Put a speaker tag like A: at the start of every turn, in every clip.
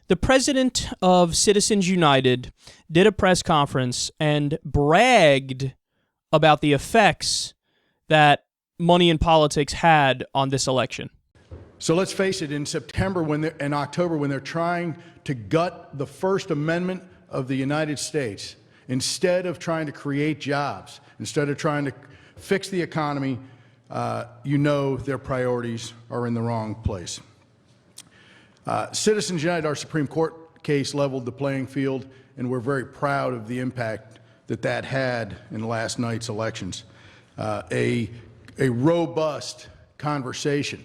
A: The president of Citizens United did a press conference and bragged about the effects that money in politics had on this election.
B: So let's face it, in September and October, when they're trying to gut the First Amendment of the United States, instead of trying to create jobs, instead of trying to fix the economy, their priorities are in the wrong place. Citizens United, our Supreme Court case, leveled the playing field, and we're very proud of the impact that had in last night's elections. A robust conversation,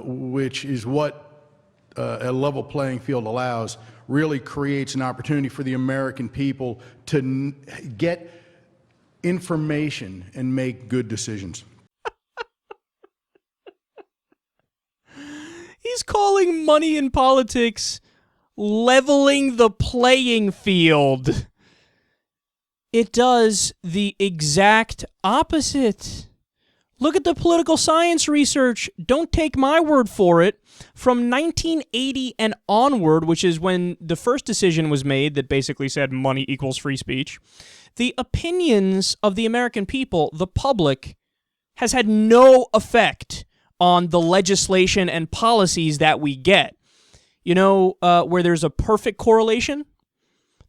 B: which is what a level playing field allows, really creates an opportunity for the American people to get information and make good decisions.
A: He's calling money in politics leveling the playing field. It does the exact opposite. Look at the political science research. Don't take my word for it. From 1980 and onward, which is when the first decision was made that basically said money equals free speech, the opinions of the American people, the public, has had no effect on the legislation and policies that we get. You know, where there's a perfect correlation?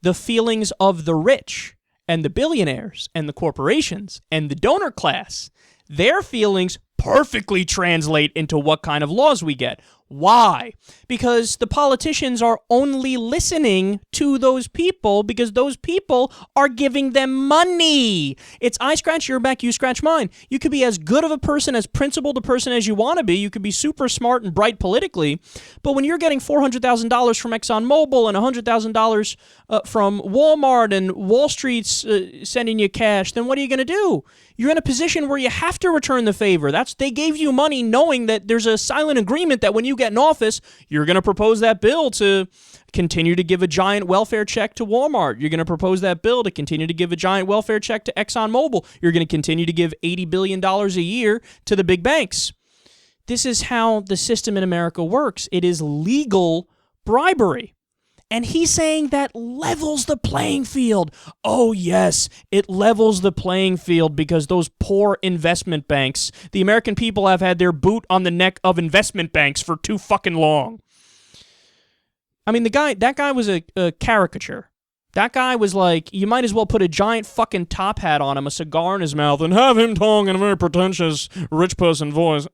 A: The feelings of the rich and the billionaires and the corporations and the donor class, their feelings perfectly translate into what kind of laws we get. Why? Because the politicians are only listening to those people because those people are giving them money. It's I scratch your back, you scratch mine. You could be as good of a person, as principled a person as you want to be. You could be super smart and bright politically. But when you're getting $400,000 from ExxonMobil and $100,000 from Walmart and Wall Street's sending you cash, then what are you going to do? You're in a position where you have to return the favor. They gave you money knowing that there's a silent agreement that when you get in office, you're going to propose that bill to continue to give a giant welfare check to Walmart. You're going to propose that bill to continue to give a giant welfare check to ExxonMobil. You're going to continue to give $80 billion a year to the big banks. This is how the system in America works. It is legal bribery. And he's saying that levels the playing field. Oh, yes, it levels the playing field because those poor investment banks, the American people have had their boot on the neck of investment banks for too fucking long. I mean, that guy was a caricature. That guy was like, you might as well put a giant fucking top hat on him, a cigar in his mouth, and have him talk in a very pretentious rich person voice.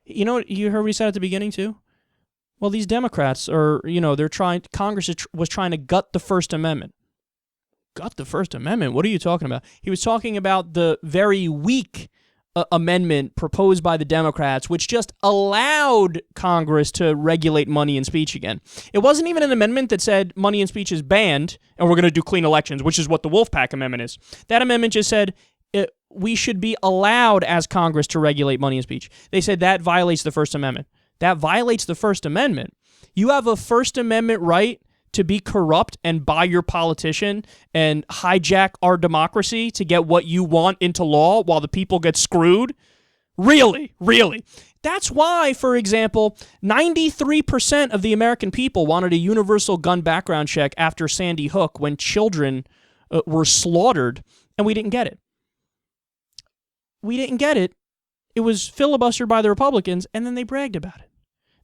A: You know what you heard what he said at the beginning, too? Well, these Democrats are, Congress was trying to gut the First Amendment. Gut the First Amendment? What are you talking about? He was talking about the very weak amendment proposed by the Democrats, which just allowed Congress to regulate money and speech again. It wasn't even an amendment that said money and speech is banned and we're going to do clean elections, which is what the Wolfpack Amendment is. That amendment just said we should be allowed as Congress to regulate money and speech. They said that violates the First Amendment. That violates the First Amendment. You have a First Amendment right to be corrupt and buy your politician and hijack our democracy to get what you want into law while the people get screwed? Really? Really? That's why, for example, 93% of the American people wanted a universal gun background check after Sandy Hook when children were slaughtered, and we didn't get it. We didn't get it. It was filibustered by the Republicans, and then they bragged about it.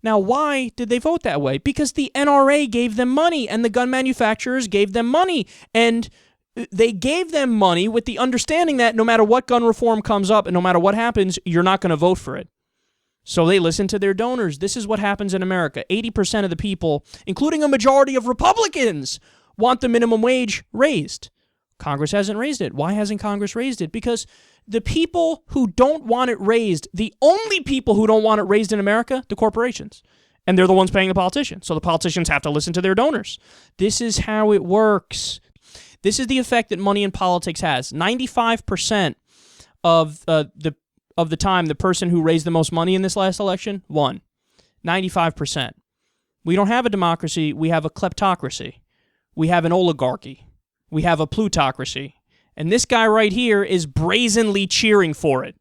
A: Now, why did they vote that way? Because the NRA gave them money, and the gun manufacturers gave them money. And they gave them money with the understanding that no matter what gun reform comes up and no matter what happens, you're not going to vote for it. So they listened to their donors. This is what happens in America. 80% of the people, including a majority of Republicans, want the minimum wage raised. Congress hasn't raised it. Why hasn't Congress raised it? Because the people who don't want it raised, the only people who don't want it raised in America, the corporations. And they're the ones paying the politicians. So the politicians have to listen to their donors. This is how it works. This is the effect that money in politics has. 95% of the time, the person who raised the most money in this last election won. 95%. We don't have a democracy. We have a kleptocracy. We have an oligarchy. We have a plutocracy. And this guy right here is brazenly cheering for it.